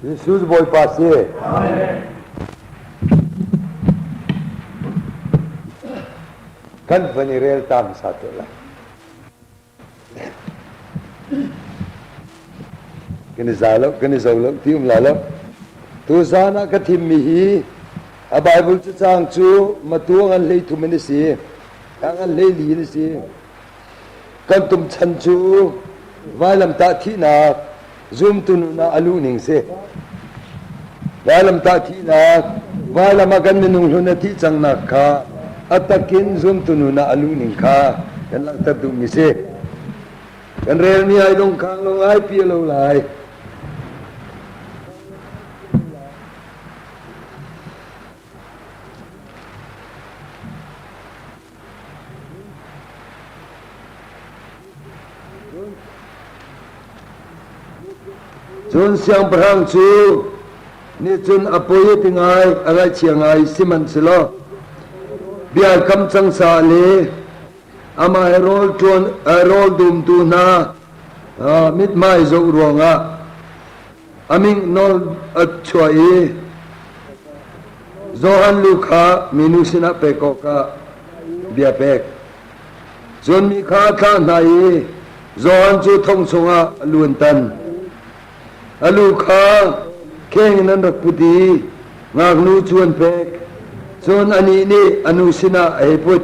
Jesus boy pasi. Kan vanirel tam satu lah. Kini zalok, tium lalok. Tu sana katim mihi. A Bible tu sang tu matuangan lei tu menisi, angan lei li nisi. Kan tum chan tu, valam tak tina, zoom tu na alu ning se. Valam tak tina, valam akan menung lunati cang nakha, atakin zoom tu na alu ning kha, kan lang tadu misi. Kan rel ni ay dong kang long ay pielo lai. Chun siang perang chu ni chun apoye tingai agai chiangai siman silo biar kam chang sa le ama herol dum tu na mit mai zo ruanga aming nol achoi zohan lukha minusina pekoka bia pek chun mi kha kha nai zohan chu thong chunga luantan alu kha keng nan rak puti ngak nu chuan pek chon ani ni anu sina ai put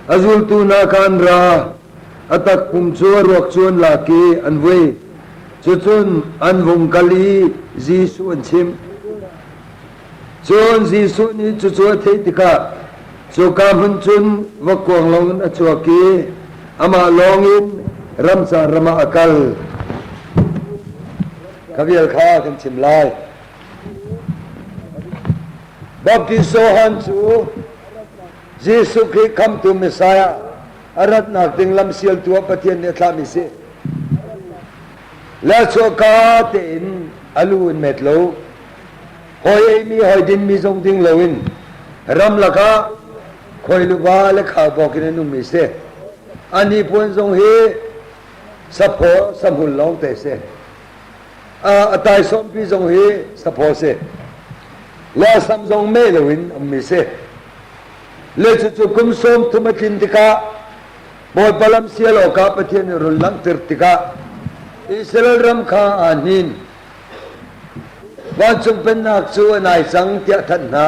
azul tu na kan ra atak pum chuan rok chuan laki an ve chun an vung kali jisu an chim chon jisu ni chu the tika chu kam hun chun wakwang long a chuaki ama longin ramsa rama akal kabiel kha kan chim lai baptizo han chu Jesus Christ come to Messiah arat nak ding lam sial tua patien ne thla mi se la cho ka tin alun metlo hoi mi hoi din mi jong ding loin ram la ka khoi lu ba le kha bokin nu mi se ani pon jong he sapo samhul long te se atai som pi jong he sapo se la sam jong me loin mi se le chu kum som thumatin tika boy palam sialo ka patien rul lang tirtika israel ram kha anin wan chung pen nak chu nai sang tia than na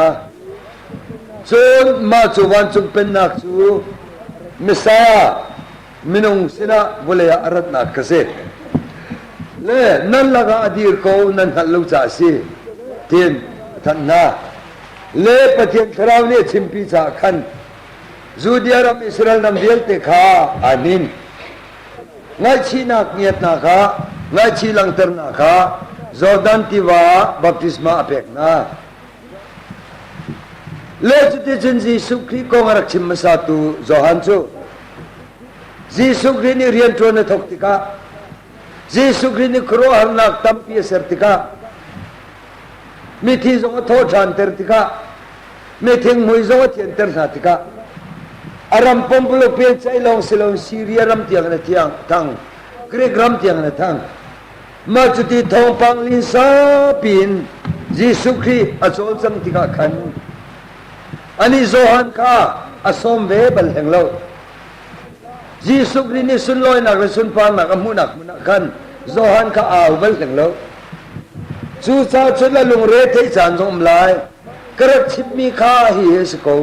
chun ma chu wan chung pen nak chu misaya minung sina bolaya arat na kase le nan laga adir ko nan halu cha si tin than na le patien thrau ne chimpi cha khan Judiaram Israel nam diel te kha anin ngai chi nak niet na kha ngai chi lang ter na kha Jordan tiwa baptisma apek na le chute chen Jesu Christ ko ngarak chim masatu Johan chu Jesu Christ ni rian tro na thok tika Jesu Christ ni kro har nak tampi sertika mithi jong tho than ter tika mithing mui jong thien ter na tika aram pompulo pe chai long silong Syria ram tiang na tiang tang Greek ram tiang na tang ma chuti thong pang lin sa pin Jesu Christ achol chang tika khan ani Johan ka asom ve bal henglo Jesu Christ ni sun loi na sun pa na amunak khan Johan ka aw bal henglo chu cha chula lung re thei chan jong lai karak chip mi kha hi es ko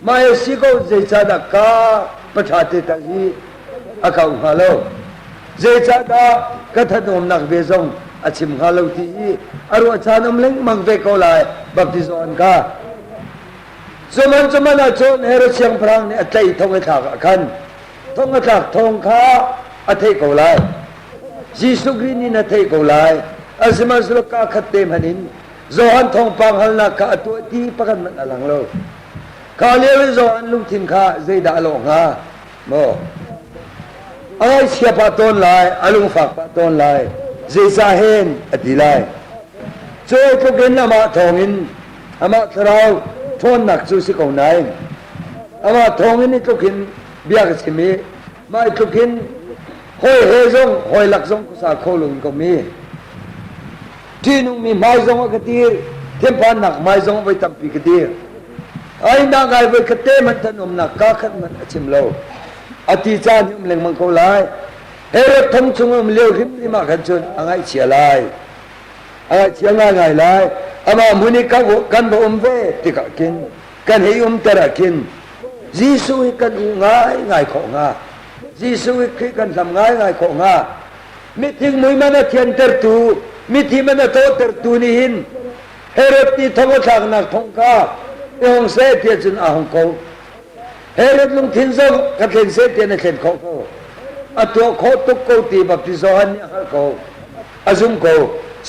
mai si ko je cha da ka pathate ta hi akau halo je cha da ka thadom nak be jong achim halo ti aru chanam leng mang ve ko lai baptizon ka chuman a chon hero siang prang ne atai thong tha khan thong tha thong kha athei ko lai Jesu Christ ni na thei ko lai asma slo ka khatte manin Johan thong pang halna ka atu ti pakan man alang lo ka le Johan lung thin kha zeida lo nga mo ai sia pa ton lai alung fak pa ton lai zeisa hen adilai cho ko gen na ma thongin ama thrau thon nak chu si ko nai ama thongin ni to kin biak chimi mai to kin hoi he jong hoi lak jong ku sa kholung ko mi ที่นุ่งมีไม้ทรงกระตีเทียมพานหนักไม้ทรงไปทำปีกระตีไอ้นางไงไปกระเตมันถนมหนักก้าขันมันชิมโลอธิจารย์ยุ่งเล่งมังโกลายเฮรดทงชงมันเลี้ยวริมริมาขันชนอะไรเชียร์ลายอะไรเชียร์ง่ายง่ายลายอามามุนิกันบ่เวติกะกินกันให้ตระกินจีสุยกันง่ายง่ายของง่าจีสุยคือกันทำง่ายง่ายของง่ามิทิ้งมุยมันเทียนเตอร์ตูมิทิ้งมันโตเตอร์ตูนี่หินเฮรดนี่ทงทางนักทงก้าเองเสเทียนจุนอาหงโกเฮรดลุงทิ้งซงกันเทียนเสเทียนเทียนเขาโกอัตัวเขาตุกโกตีบัพติโซฮันนี่ฮะโกอาซุมโก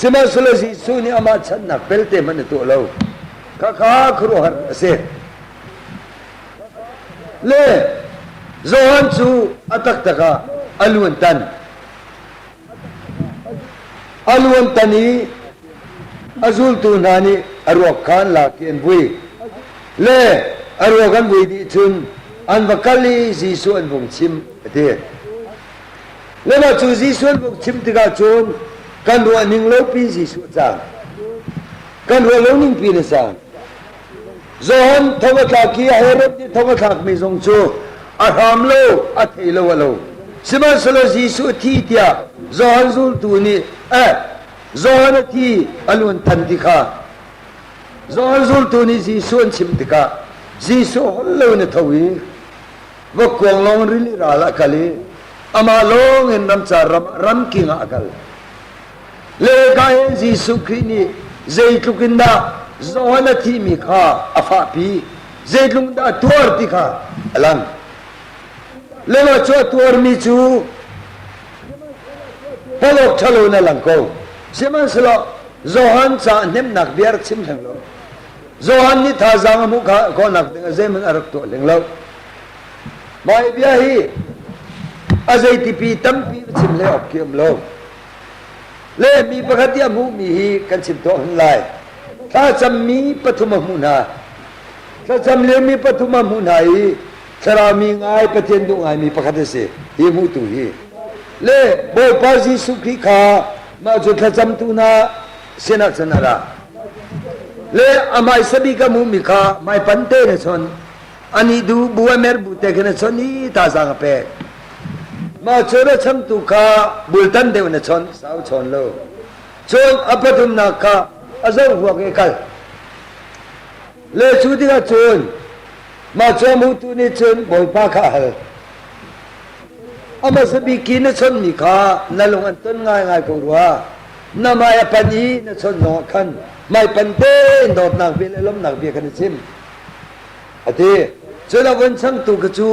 สมัยสุลจีสุนี่อามาชันนักเปลเตมันตัวเราข้าครูหันเสเล่โซฮันซูอัตักตะกาอัลวันตันนี้อาซุลตูนานีอรวกขานลาเกียนบุยเล่อรวกันบุยดีชุนอันวักลีจีสุอันบุงชิมเดียเล่มาจูจีสุอันบุงชิมติกาชุนกันรัวนิ่งโลปีจีสุจางกันรัวโลนิ่งปีนจางโซฮันทว่าทักกี้เฮรดที่ทว่าทักมีทรงชูอาหามโลอาเทโลวโลสมัยสโลจีสุที่เดียโซฮันซุลตูนีโซฮันที่อลวนทันติกาโซฮันซุลตูนีจีสุอันชิมติกาจีสุฮัลโลนทวีวกวงลงริลิราละกะลีอามาลงเห็นน้ำจารำกิงอากาลเลกายจีสุครินีเจตุกินดาโซฮันที่มีข้าอาฟาปีเจตุกินดาตัวร์ติกาอลังเลวชัวตัวร์มิจูฮัลโหลทะลุนั่นหลังกูใช่ไหมสละโซฮันจะเนมนักเบียร์ชิมทั้งโลโซฮันนี่ท่าจางมุขก็นักดึงเจมันอรักตัวเลี้ยงเราไม่เบียฮีอาศัยที่ปีตั้มปีชิมเลี้ยออกเกี่ยมโลเล่มีปกติอามุมีฮีกันชิมตัวหันไลถ้าจำมีปฐุมมุนาถ้าจำเลี้ยมีปฐุมมุนาฮีสรามีง่ายปฏิญญาง่ายมีปกติเสียฮีมุตุฮีเล่บอยปาจีสุขีขามาจุดถ้าจำตุนาเสนักสนาระเล่อามาสบิกามุมิขาไม่ปันเตเนชนอันนี้ดูบัวเมรบุเตกันชนนี้ตาสังเปมาชนชมตุขาบุลตันเดวนชนสาวชนโลชนอภัตุมนาคาอาศัยหัวเกลเล่ชุดิกาชนมาชมุตุนิชนบอยปาขาหอามาสบิกินชนมิขานั่ลงอันต้นง่ายง่ายกูรัวน้ำไม่ปัญญีนชนนอขันไม่ปันเต้นโดดนักเบียล้มนักเบียกันชิมอาทิชนวันช่างตุกจู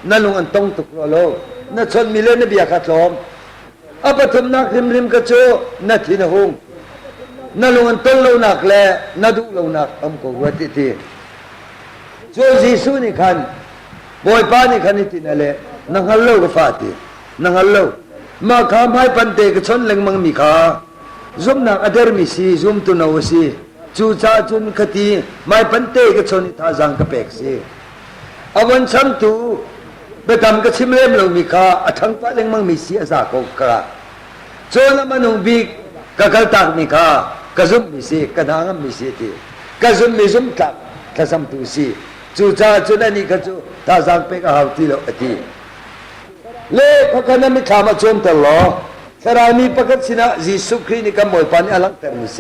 นั่ลงอันต้องตุกโลนชนมิเลนเบียขัดลมอาปฐุมนักริมกจูนัทินหงนั่ลงอันต้นโลนักแลนัดุโลนักอมกูวัติทีโจจีสุนิขันบอยปานิขันนิตินั่นแหละนังฮัลโลก็ฟาตินังฮัลโลมาข้าไม่ปันเตกชนเล็งมังมีข้าซุ่มนักอเดอร์มิซีซุ่มตุนาวซีจูจ่าจุนคตีไม่ปันเตกชนท่าจังกะเปกซีอวันฉันตูไปทำกระชิมเล่มเรามีข้าทั้งปะเล็งมังมีซีอาซาโกกระโจนมันงบิกกะกะตักมีข้ากะซุ่มมีซีกะนางมีซีตีกะซุ่มมีซุ่มตักกะซัมตูซีจูจ่าจุนนี่กะจูท่าจังเปกเอาตีโลอตีเล่พระกันไม่ทำมาชมตลอดสรามีปกตินะจีสุครีนี่ก็มวยปานอลังเตอร์มิเซ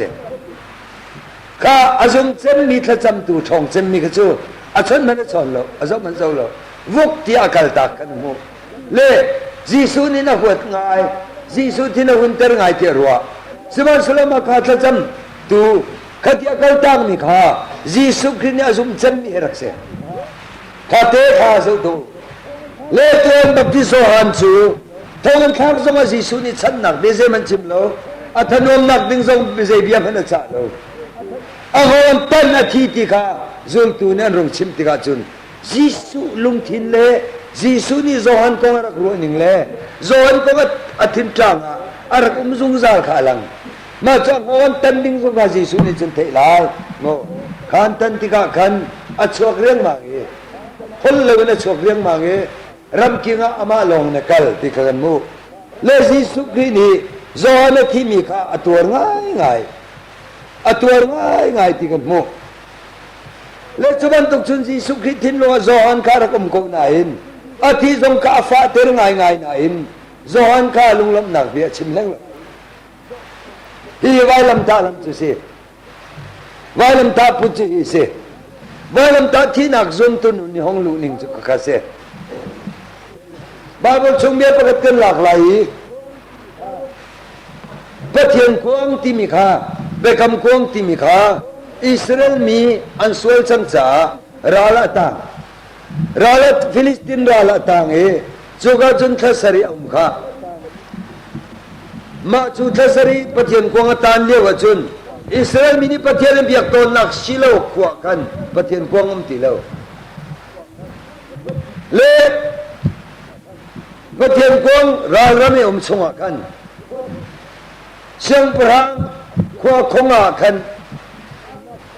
ข้าอาจารย์เจนมีทจำตัวทองเจนมีกระจูอาจารย์มันจะสอนเราอาจารย์มันจะเราวุกที่อากาศตากกันมูเล่จีสุนี่นะหัวง่ายจีสุที่นะหุ่นเตอร์ง่ายเทรัวสมัยสลามาข้าทจำตัวข้าที่อากาศตากมีข้าจีสุครีนี่อาจารย์เจนมีรักเสียข้าเตะข้าสุดตัวเล่ตัวบัพติโซฮันซูทงกันข้างสมาจีสุนี่ฉันหนักเบเซมันชิมโลอัธนมหนักดึงส่งเบเซเบียพันจ่าโลอาหอนตันอาทิติกาจุลตูนันรงชิมติกาจุนจีสุลุงทินเล่จีสุนี่โซฮันกงรักรู้นิ่งเล่โซฮันกงอาทินจางอารักซุงซาขาลังมาจากหอนตันดึงส่งจีสุนี่จุนเทลาโมขันตันติกาขันอัจฉริยะมาเงคนเลวนะฉกเรียงมาเงรำกิงอามาลงนักลที่กันมูเลจีสุกรีนี่โซนที่มีข้าตัวง่ายง่าย ตัวง่ายที่กันโมเลจุบันตุกชุนจีสุขิทินโลจอนคารกมโกนายนอาทิตย์งกาฟ้าเตอร์ง่ายนายนจอนคาลุงลำหนักเบียชิมเล่งฮีไว้ลำตาลำจุเสไว้ลำตาพุจิเสไว้ลำตาที่นักจนตุนนี่ห้องลูนิงจุกกาเสบาบชงเบียประกันหลากหลายประเทศกวางที่มีค่าเบคำกวางที่มีค่าอิสราเอลมีอันสวยจังจ้าราละต่างราละฟิลิสตินราละต่างจุกจนทศรีอุมค่ามาจุทศรีประเทศกวางตานเลี้ยวจุนอิสราเอลมีนี่ประเทศเบียกตนนักชิโลขวากันประเทศกวางตีเลวเลประเทศกวางราละไม่ชงกันเชียงปรางขวาคงกัน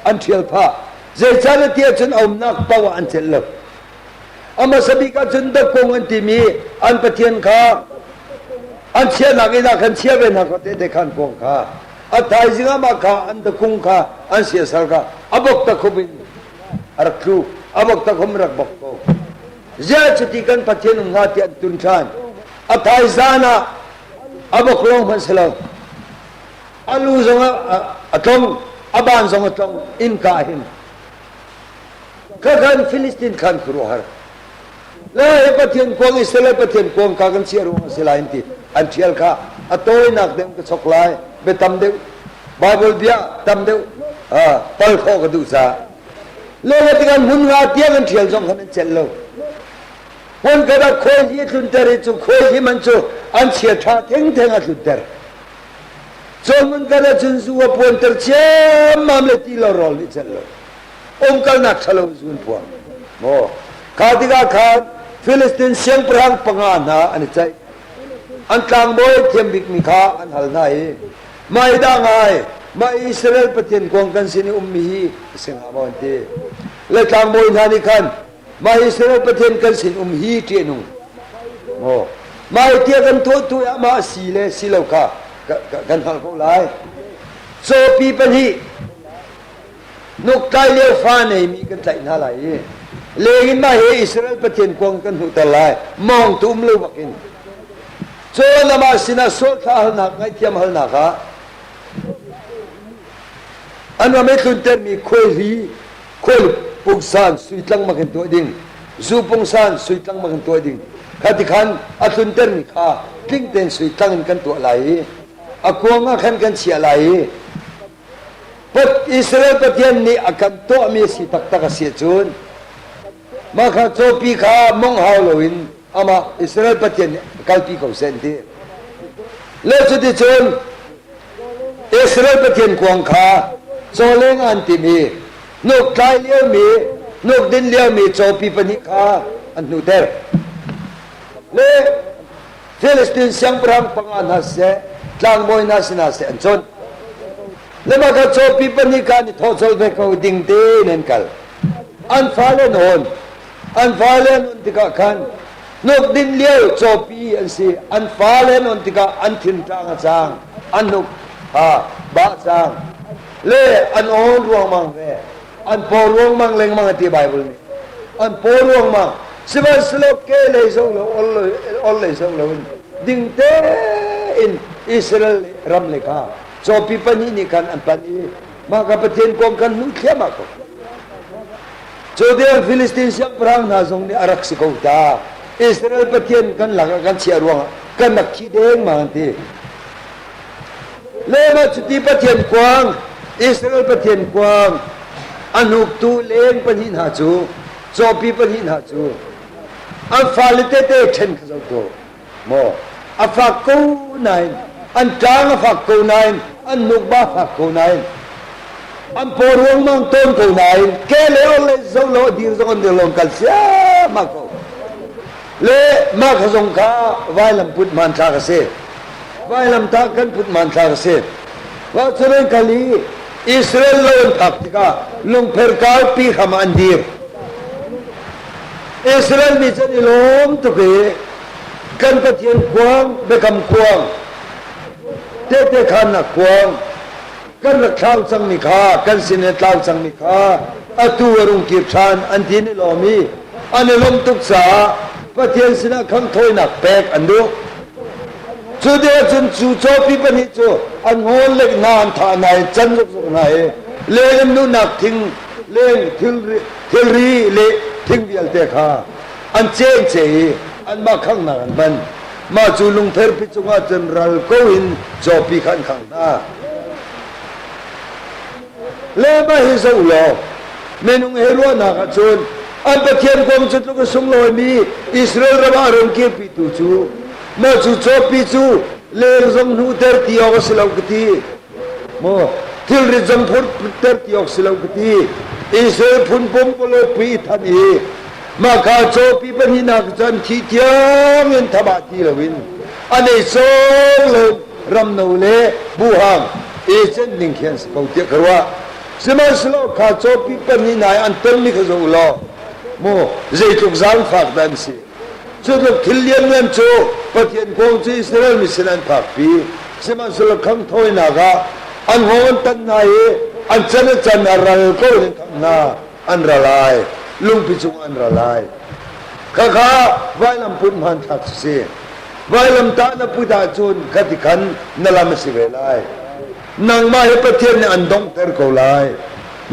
อันเทียลผ้าเจ้าชายเทียจนเอานักปาวอันเจริญอามาสบิกาจนตะกงอันที่มีอันประเทศข้าอันเชียนักอินักอันเชียเวนักก็เตะขันกงข้าอันไทยจิงามาข้าอันตะกงข้าอันเสียสารข้าอับกตะคุบินรักครูอับกตะคุมรักบกโตเจ้าจุดที่กันประเทศงาที่อันตุนชานอันไทยจานะอับกลงมันเสลอันลูซงอัตงอาบานสงตรงอินกาหินก็กันฟิลิสตินขันครัวฮาร์แล้วประเทศกวางอิสราเอลประเทศกวางข้ากันเชียร์วงศิลาอินทีอันเชียร์ข้าอัตโต้นักเดิมก็ชกไล่เบตัมเดวบาบิลเบียตัมเดวปัลโคกดูซาแล้วที่กันมุนงาเทียกันเชียร์จงขันเจริญคนก็ได้คุยที่ตุนเตอร์จุคุยที่มันจุอันเชียร์ท่าเท่งเท่งอันตุนเตอร์จนมันก็ได้จนสุวปนเตอร์เชื่อมาเมติลารอลิเจริญองค์การนักชลาวสุนพวงโอ้ข้าที่ข้าข้าฟิลิสตินเสียงพรังปังอาณาอันนี้ใจอันกลางบ่อยเทียมบิกมีข้าอันหัลนายไม่ได้ไงไม่อิสราเอลประเทศกวงกันสินิอุมมีเสียงอาบอนตีและกลางบ่อยนานิคันไม่อิสราเอลประเทศกันสินอุมฮีเทียนุโอ้ไม่เทียกันทั่วทั่วมาสีเลสีเหล่าข้ากันหัลเขาไล่โซปีปัญหีนกไก่เลี้ยวฟ้าในมีกันใจน่าไหลเลกินมาเฮอิสราเอลประเทศกวงกันหุตะไลมองตุ้มลูกกินโซนมาสินะโซท่าหัลนักไงเทียมหัลนักฮะอันว่าไม่ตุนเตอร์มีคุยฮีคุยปุกซานสุยตังมากันตัวดิ่งซูปุงซานสุยตังมากันตัวดิ่งข้าที่ขันอัตุนเตอร์มีข้าทิ้งเต็นสุยตังกันตัวไหลอักวงขันกันเสียไหลปัจอิสราเอลประเทศนี้อาการตัวมีสิตักตักเสียจุนมาข้าโจปีข้ามองหาวโลวินอามาอิสราเอลประเทศกัลปีเขาเซนตีเลือดสุดที่จุนอิสราเอลประเทศกวางข้าโจเลงอันติมีนกไก่เลี้ยวมีนกดินเลี้ยวมีโจปีปนิข้าอันนูเตอร์เล่ฟิลิสตินเสียงพรังปังอาณาเสกลางบ่อยนาสินาเสอันจนแล้วมาก็โจปีปนิข้านี่ทอดโจเบกเอาดิ่งเตนันกัลอันฟ้าเล่นหนอันฟ้าเล่นนติกาขันนกดินเลี้ยวโจปีอันสิอันฟ้าเล่นนติกาอันทินจางจางอันนกบาจางเล่อันโอนรวงมังเวอันโปรวงมังเล็งมังที่ไบเบิลนี่อันโปรวงมังสิบสโลเกเลยส่งเราอลเลยส่งเราดิ่งเตอินอิสราเอลรำเลขาโจปีปนีนี่กันอันปนีมากับประเทศกองกันนุ่งเขียมากโจเดียฟิลิสตินเสียงพรังนาส่งนี่อารักสิกาวตาอิสราเอลประเทศกันหลังกันเชียร์วงกันนักขี้เด้งมาอันที่เล่มาจุดที่ประเทศกวางอิสราเอลประเทศกวางอันหุกตูเลงปนิหาจูโจปีปนิหาจูอันฟาลิเตเตเชนขจาวโตโมอัฟากกูนายอันจางอัฟากกูนายอันนุกบ้าฟักกูนายอันโปรวงมังต้นกูนายแกเลวเลยส่งโลดีส่งเดือดลงกันเสียมากกูเล่มาขจงข้าไว้ลำพุทธมันชาเกษตรไว้ลำตากันพุทธมันชาเกษตรว่าสุรินคลีอิสราเอลลงทับติกาลงเพรกาวปีขมันดีร์อิสราเอลมีจะนิลมตุกีกันประเทศกวางเบคำกวางเตะขันนักกวาง กันรักเท้าสังมิคากันสินเนเท้าสังมิคาอตูวรุงกีบชานอันที่นี่ลอมีอันนี้ลมตุกษาพระเทียนสินะขังถอยหนักแปกอันดูจูเดียจนจูโจปีปนิจูอันโหเล็กนานท่าไหนจันทร์สุกไหนเลี้ยงนู่นหนักทิ้งเลี้ยงทิลรีเลี้ยทิ้งเบียลเตะขาอันเจงเจอันมาข้างหน้ามันมาจูลุงเทอร์พิจงอาจนรัลโกอินโจปีขันข้างหน้าเลี้ยมาฮิซาอุลอเมนุงเฮรัวนักจูนอันประเทศกองจุดลูกสงลอยมีอิสราเอลระบาดเรื่องเก็บปิดจูมาจูโจปีจูเลี้ยงจงนูเตอร์ที่ออกสิลาวกตีมาทิลริจงพูดเตอร์ที่ออกสิลาวกตีอิสราเอลพุ่นปมปลปีทันอีมาข้าโจปีเป็นหินักจันที่เทียมเงินทบาทีละวินอันนี้โซ่เลยรำนูเล่บูฮังเอเจนต์นิ่งเขียนสกาวเตียกว่าสมัยสโลข้าโจปีเป็นหินายอันเต็มมิขจอุลอโมเจตุกซานฝากดันสิจุดลูกทิลเลียนเงินโจปะเทียนกองจีอิสราเอลมิสนันฝากปีสมัยสโลขังถอยนากาอันโหนตันนายอันจันอะไรก็เรื่องข้างหน้าอันระลายลุงพิจุงอันระลายข้าไว้ลำพุนมันทักเสียไว้ลำตาณพุทธาจุนกติขันนลามสิเวลายนางมาให้ประเทศในอันดงเตอร์เขาลาย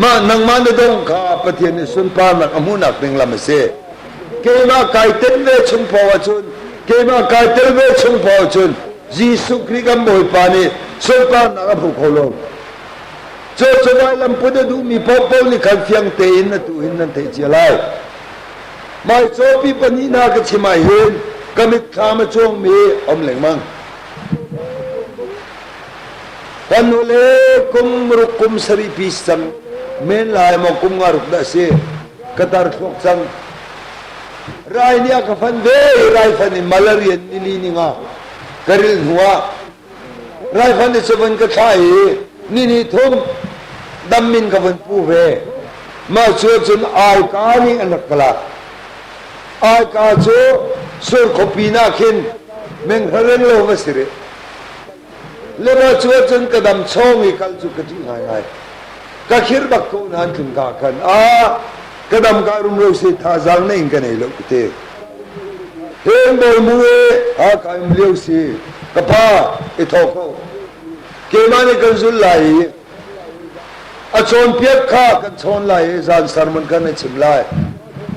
มานางมาในดงข้าประเทศในสุนปานักอมุนักเป็นลำเสียเกมาไก่เต็มเวชงพอจุนเกมาไก่เต็มเวชงพอจุนจีสุคริกัมโมยปานีสุนปานักผู้เขาลงโจโจไว้ลำพุทธดูมีพ่อพ่อนี่ขันเฟียงเตอินนะตูอินนั่นเตจิลายไม่โจปีปนีนาก็ชิมาเห็นก็มิดข้ามาช่วงมีอมเหลงมั่งกันโนเลกุมรุกุมสริปิสังเมนลายมากุมงารุกดาเสกตาร์ทกสังรายเนี่ยก็ฟันเวรายฟันนี่มาลาเรียนนี่นี่งากริลหัวรายฟันนี่สบันก็ใช่นี่ทุ่มดำมินกับวันผู้เวมาช่วยจนอายกานี่อันนักละอายกาช่วยสุรขปีนาขินเมงเฮเรนโลมาสิเรแล้วมาช่วยจนกระดำช่องอีกัลจุกที่ง่ายๆก็คิดบักโกนันถึงกากันกระดำการุมโลสิท่าจังนี่กันไอ้ลูกเตะเฮงโดยมือการุมโลสิกระพ้าไอ้ทอกเกมานี่กันสุดไหลชนเพียกข้ากันชนไหลจานสารมันกันในชิมไหล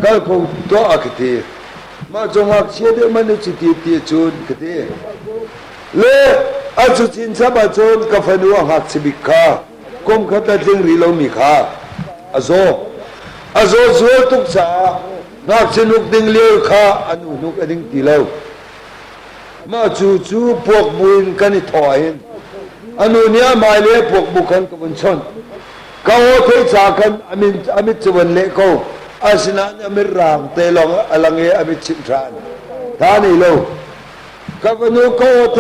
ก็คงตัวอักตีมาจงอักเชื่อเดมันในจิตตีจูนกตีเล่จุจินสบจนกับฟันวังหักสิบิกข้าคมขัดจึงรีโลมิข้าโซสวยทุกสานักสนุกดึงเลี้ยวข้าอนุนุกดึงตีเลี้ยวมาจู่พวกบุญกันในถอยอนุเนียมาเลี้ยพวกบุคคลกับบุญชนเขาเทจากกันอามิจวันเล็กเขาอาสนะอามิรางเตลองอลังเออามิชิมทานท่านี่โลกับอนุเขาเท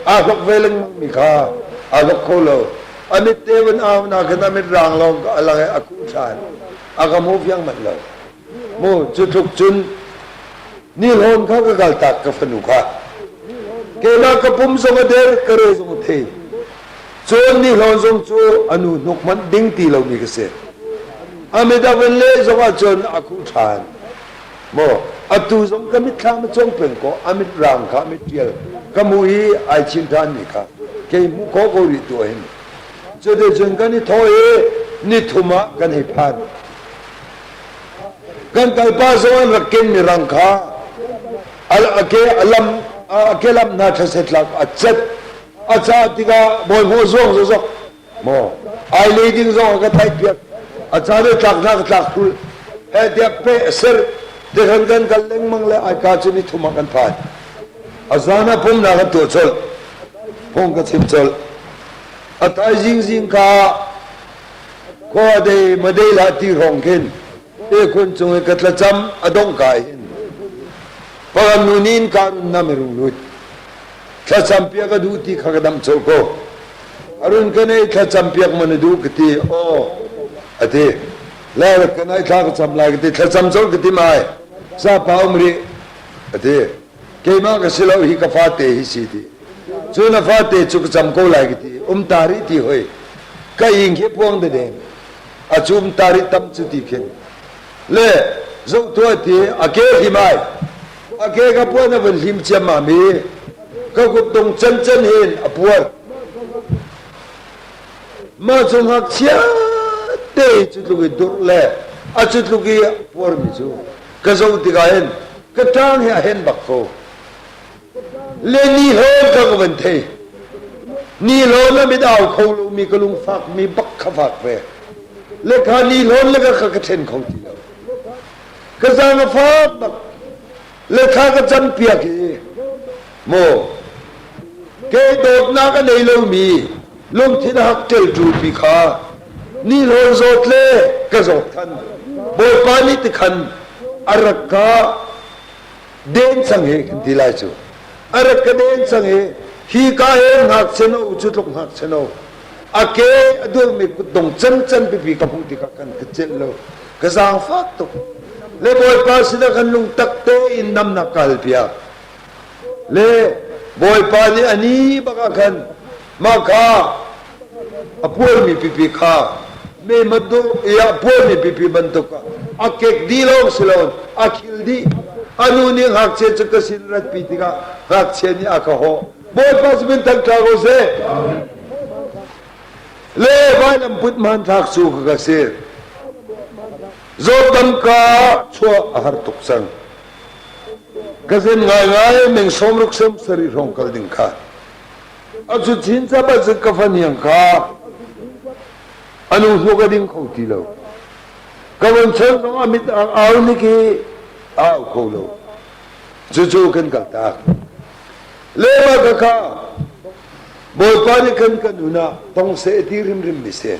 อาลักเวลังมิข้าอาลักโคโลอามิเตวันอาวนากนามิรางลองอลังเออากุชานอากามูฟยังมันโลโมจุดทุกจุนนี่หอนเขาก็กลตักกับฟนุข้าเกล้ากระปุ่มสงเดรกระเรสงเทโจนนี่หอนสงโจอนุนกมันดิ้งตีเรามีกษตรอามิดาวันเล่สงอาจนอากุชานโมอัตุสงกมิตรข้ามาจงเป็นก็อามิตรรางข้ามิตรเดียลกมุฮีไอชินทานนี่ข้าเกมุขโกริตัวเองจะได้จนกันนี่ทอยนี่ทุมากันให้ผ่านกันไก่ป้าสวรรค์รักเกินมีรังข้าอเกลัมนาทเสตลักอัจฉริอาจารย์ที่ก็บอยหัวซ่งโมไอเลดิ้งซ่งก็ไทยเปียกอาจารย์ได้ตักนักตักคุยเฮเดียเปเซอร์เด็กกันกันเล่งมังเลยไอการจุนิทุมากันผ่านอาจารย์น่ะพุ่มนักตัวชลพุ่มก็ชิมชลอาตายจิงข้าก็ได้มาได้ละที่ห้องเข็นคนจงกัดละจำอดงกายพระนุนินการุณนามิรุลุยถ้าจำเปียกดูที่ข้าดำโชโกอรุณกันไอ้ถ้าจำเปียกมันดูกติโอ้อธิแล้วกันไอ้ข้าก็จำลายกติถ้าจำโชกติมาซาปาอุมรีอธิเกี่ยมากสิเราฮิกฟ้าเตหิสิติจุนฟ้าเตจุกจำโกลายกติตาริติหอย cái hình hiệp vuông để đền à chum tari tâm chú tì khen lệ dấu tuổi thì à kế thì mai à kế cái buôn nó vẫn lim chém mà mi cái cuộc đồng chân chân hiền à buôn mà chúng học chia để chút lúc cái đốt lệ à chút lúc cái buôn mi chú cái dấu thì cái hiền cái trang hiền bạc phô lên ni hơn các vấn đề ni lon là mi đào khâu lu mi cái lung phạc mi bắc khắp phạc về lệ khá ni lon là cái trên không chỉ đâu cái giang cái phạc lệ khá cái chân bia kì mồ cái đột na cái này lâu mi lung thiên hắc trêu trụ bị khá ni lon rốt lệ cái rốt thân bồi pani thì khăn araka đến sang hệ thì lại chú araka đến sang hệ hi ka he ngak cheno uchutlok ngak cheno ake adu mi dong chan chan pi ka pu ti ka kan ka chen lo ka zang fak to le boy pa sida kan lung tak te in nam na kal pia le boy pa ni ani baka kan ma kha apur mi pi kha me madu ya apur mi pi ban to ka akek di lo silon akil di anu ni ngak chen ka sin rat pi ti ka ngak chen ni aka ho boy pas bin tak trago se le vai lam put man thak su ka se zo dam ka chua har tuk sang ka zen ngai meng som ruk sem sari rong kal ding kha achu chin sa ba zak ka fan yang kha anu ho ga ding khau ti lo ka wan chen no amit aw ni ki aw kho lo chu kan ka ta lema kaka boy pani kan una tong se ti rim mi se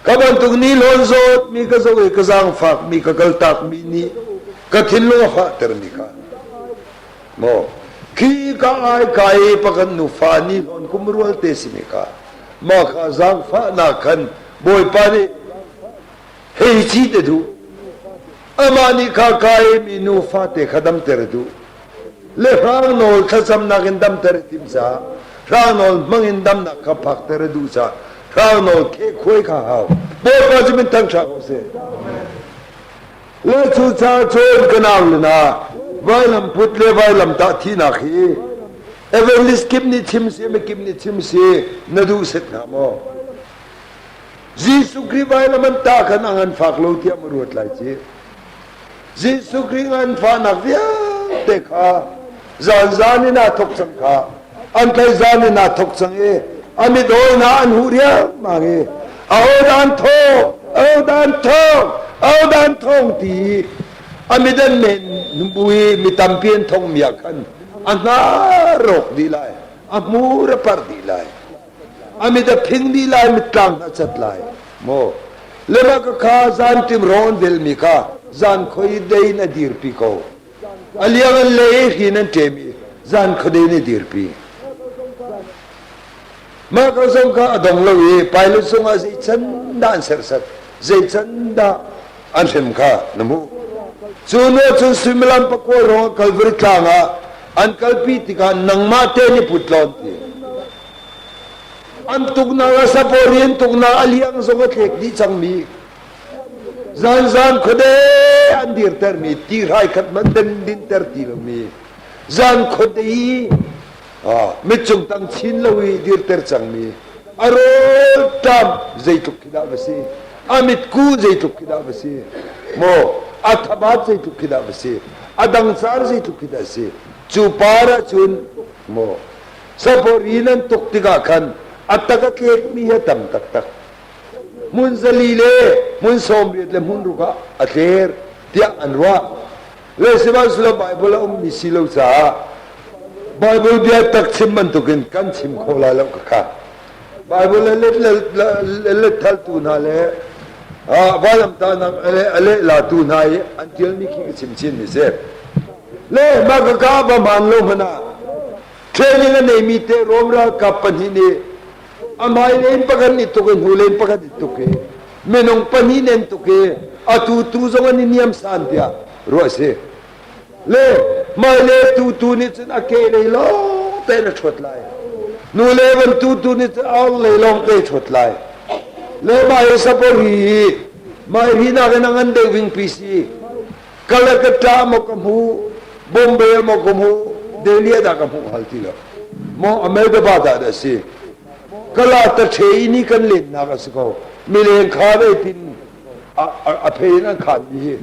kaban tung ni lon zot mi ka zo ka zang fak mi ka gal tak mi ni ka thinlo fa ter mi ka mo ki ka ai kai pakan nu fa ni lon kumrual te si mi ka ma ka zang fa na kan boy pani hei chi te du amani ka kai mi nu fa te khadam ter du le Hrang Nawl thasam na gendam tere timsa Hrang Nawl mangin dam na kapak tere dusa Hrang Nawl ke khoi kha hao boy pa jimin tang cha ko se le chu cha chon kanang na vailam put le vailam ta thi na khi evangelist kimni thim se me kimni thim se na du set na mo Jesu Christ vailam ta kan angan fak lo ti amrut lai chi Jesu Christ an fa na via te kha zan na thok sang kha an kai zan na thok sang e ami do na an huria mange ao dan thong ti ami dan men bui mi tampien thong mia khan ana rok di lai amura par di lai ami da phing di lai mi tlang na chat lai mo lema ka kha zan tim ron del mi kha zan khoi dei na dir pi ko aliyan le hinan temi zan khode ne dirpi ma ka song ka adong lo ye pilot song a sei chanda an ser sat sei chanda an sem kha namu chuno chu simlam pa ko ro kalvri tlanga an kalpi tika nangma te ni putlon ti an tugna sa porin tugna aliyan song a thek di changmi zan khode an dir ter mi tir hai khat man din ter ti lo mi zan khode mi chung tang chin lo wi dir ter chang mi arol tam zaituk kida basi amit ku zaituk kida basi mo athabat zaituk kida basi adang sar zaituk kida si chupara chun mo saporinan tuk tiga khan ataka kek mi ha tam tak mun zalile mun somriat le mun ruka ather tia anwa le sibas lo bible misilo sa bible bia tak chimman tukin kan chim khola lo ka bible le thal tu na le valam ta na ale la tu na ye until mi ki chim chin mi se le ma ka ba man lo mana training ne mi te romra ka pani ne amai len pagan ni to ken hulen pagan ni to ke menong paninen to ke atu tu zongan ni niam santia roase le mai le tu ni chen ake le long te na chot lai nu le ban tu ni al le long te chot lai le mai sapori mai hina kanangan de wing pc kalakata mo kamu bombay mo kamu delhi da kamu halti lo mo ahmedabad da si kala ta theini kan len na ka siko milen khave tin a pheina khan ni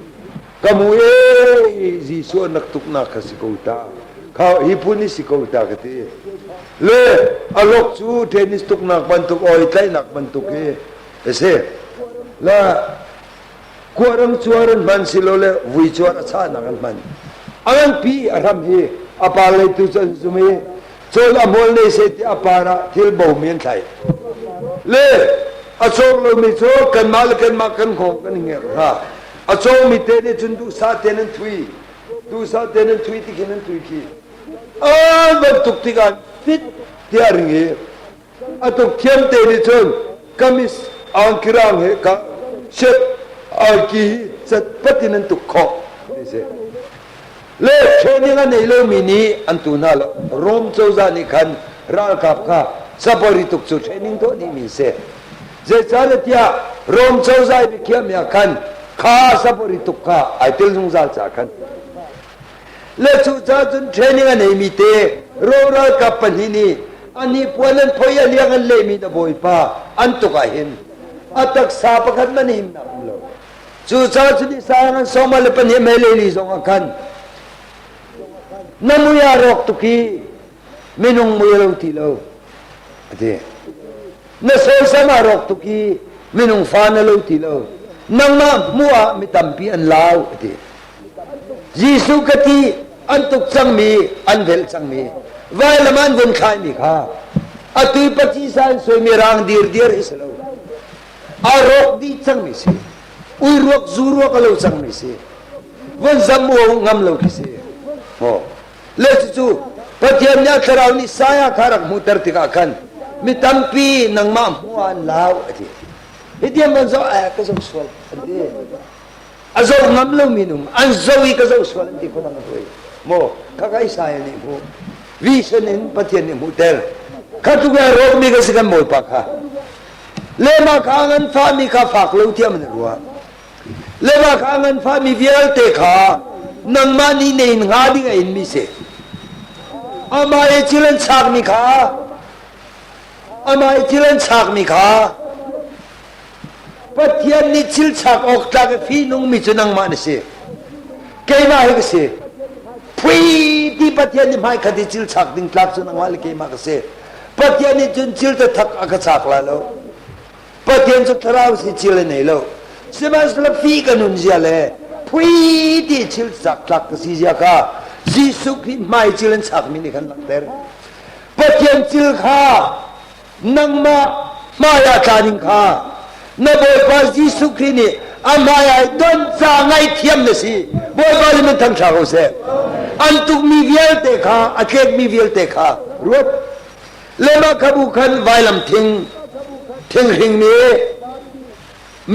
kamu e jisu nak tuk na ka siko ta kha hipuni siko ta ka ti le alok chu tennis tuk nak bantuk oi tlai nak bantuk e ese la kuarang chuaran ban silole vui chuar acha na kan ban angan pi aram hi apale tu zumi chol amol ne se ti apara thil bo men thai le achok lo mi cho kan mal kan ma kan kho kan nge ha achok mi te ne chun du sa te nen thui ti kin thui ki a ba tuk ti kan fit ti aringe atok thiam te ni chon kamis ang kirang he ka shet aki sat patinan tuk kho se le training an nei lo mini antuna lo rom chauza ni khan ral kap kha sapori tuk chu training to ni mi se je chalatia rom chauza bi khiam ya khan kha sapori tuk kha aitel jung zal cha khan le chu cha chun training an nei mi te ro ral kap pan hi ni ani pualan phoya liang an le mi da boy pa an to ka hin atak sa pakhat manim na lo chu cha chu ni sa an somal pan hi mele li zong khan namuya rok tuki minung muyalo tilo ate na so sama rok tuki minung fanalo tilo nangma muwa mitampi an law ate jisu kati antuk changmi anvel changmi vai laman gun khai mi kha atui pachi san soi mi rang dir islo a rok di changmi se ui rok zu rok alo changmi se wan zamu ngam lo ki se ho le chu pathiam nya tharau ni saya kharak mutar tika khan mi tampi nang ma muan law ati idiam ban zo a ka zo swal ade azo ngam lo minum an zo I ka zo swal ti ko nang hoi mo ka kai saya ni mo vision in pathian ni mutar ka tu ga rog mi ka sikam mo pa kha le ma khangan fa mi ka fak lo tiam na ruwa le ma khangan fa mi vial te kha nang ma ni nei nga di ga in mi se amai chilen chak mi kha pathian ni chil chak ok ta ke phi nung mi chunang ma ne se ke ma he se phui ti pathian ni mai khadi chil chak ding tlak chunang wal ke ma ka se pathian ni chun chil ta thak aka chak la lo pathian chu tharau si chil nei lo semas la phi ka nun zia le phui ti chil chak tlak ka si zia ka jisu ki mai chilen chak mi ni khan lakter pathian chil kha nangma maya chaning kha na boy pa jisu ki ni amaya don cha ngai thiam ne si boy pa li men thang tha ho se antuk mi vial te kha akek mi vial te kha rot lema khabu khan vailam thing ring mi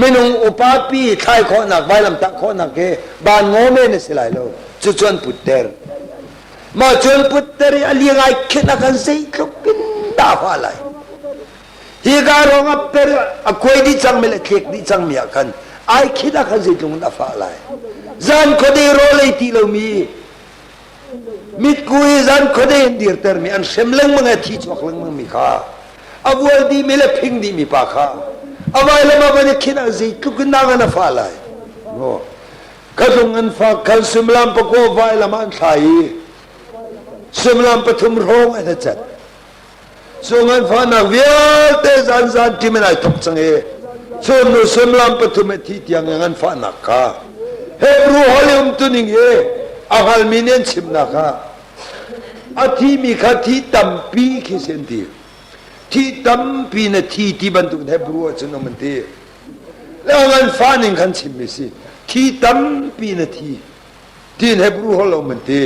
minung upapi thai kho nak vailam ta kho nak ke ban ngome ne silai lo chu chuan putter ma chuan putter aliangai khena kan sei tlokin da fa lai hi ga rong ap per a koi di chang mele khek di chang mi kan ai khida kan sei tlung da fa lai zan ko de ro lei ti lo mi mit kui zan ko de dir ter mi an semleng mang thi chok lang mang mi kha awal di mele phing di mi pa kha awai lama bane khina sei tlukin na ga na fa lai no kadung an fa kal simlam pa ko vai laman thai simlam pathum rong an chat so ngan fa na vial te zan ti menai thok change so no simlam pathum thi tiang ngan fa na ka hebru holium tuning ye agal minen chimna ka athi mi kha thi tampi khisen thi tampi na thi bantu hebru chun man ti langan fa ning khan chimmi si thi tampi na thi tin hebru holo man ti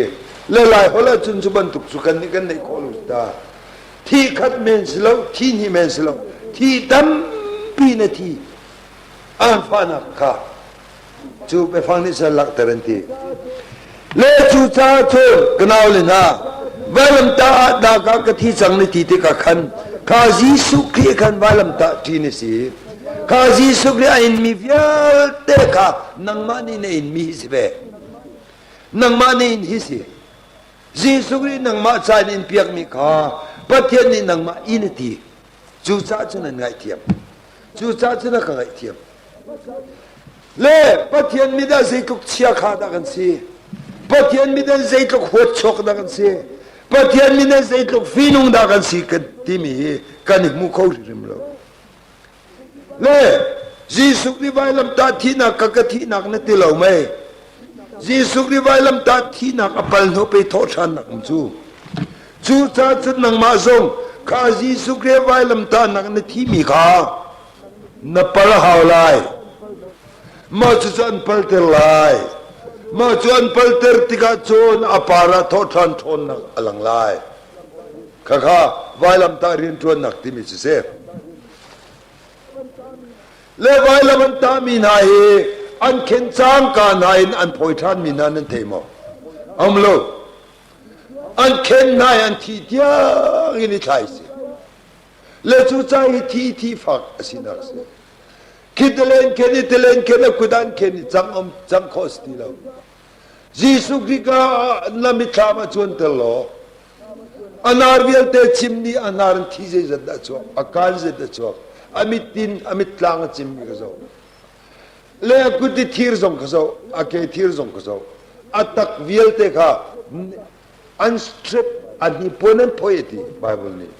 lai hola chun chu ban tuk chu kan ni kan nei kholu ta thi khat men slo thi ni men slo thi tampi na thi an fa na ka chu pe phang ni sa lak taranti le chu cha chu kanaw le na valam ta da ka thi chang ni ti te ka khan ka jisu khi khan valam ta ti ni si ข้าจีสุกเรียนมีเฟียลเตะข้านังมานี่เนี่ยมีสิเบนังมานี่ฮิสิจีสุกเรียนนังมาใจนี่เปียกมีข้าประเทศนี้นังมาอินทีจูจ้าจุนันไงเทียมจูจ้าจุนันไงเทียมเล่ประเทศมีได้ใจทุกเชียขาดกันสิประเทศมีได้ใจทุกหัวชกกันสิประเทศมีได้ใจทุกฟีนุ่งกันสิกันที่มีกันอีกมุขเขาริมเราเล่จีสุกรีไว้ลำตาที่นักกะที่นักนั่นที่เราไม่จีสุกรีไว้ลำตาที่นักอภัลโนไปทอดชันนักจูจ้าจุนังมาส่งข้าจีสุกรีไว้ลำตานักนั่นที่มีข้านับปะหาวไลมาจุจันพัลเตอร์ไลมาจุจันพัลเตอร์ติกาโจนอปาราทอดชันทนนักอลังไลข้าไว้ลำตาเรียนชวนนักที่มีเสพเลวายละมันตามีนายอันเข็นจางการนายอันพอยท่านมีนานันเทมออมโลอันเข็นนายอันที่เดียกินิชัยสิเลจูใจที่ฝักสินักสิคิดเล่นเข็นเล่นเข็นกุดันเข็นจังคอสติลาจีสุกิกานามิทามาจวนเตลออนาร์วิลเตชิมนีอนาร์ที่เจจัดดัชวอาการเจดัชวอามิตินอามิตลางจิมมีกระโจเล่กุฏิทีร์ซงกระโจอาเกทีร์ซงกระโจอัตักวิลเตค่ะอันสตริปอันนี้ปนันพอยตีไบเบิลนี้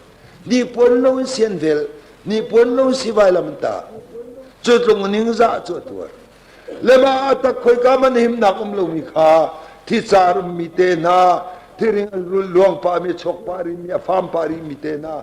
นี่ปนลงเสียนเวลนี่ปนลงสิไวลำตาจุดลงนิ่งจ้าจุดตัวเล่มาอัตักคอยกามันหิมนักลงมีข้าที่จารุมีเตนาที่เรื่องลวงปามีชกปาริมีฟามปาริมีเตนา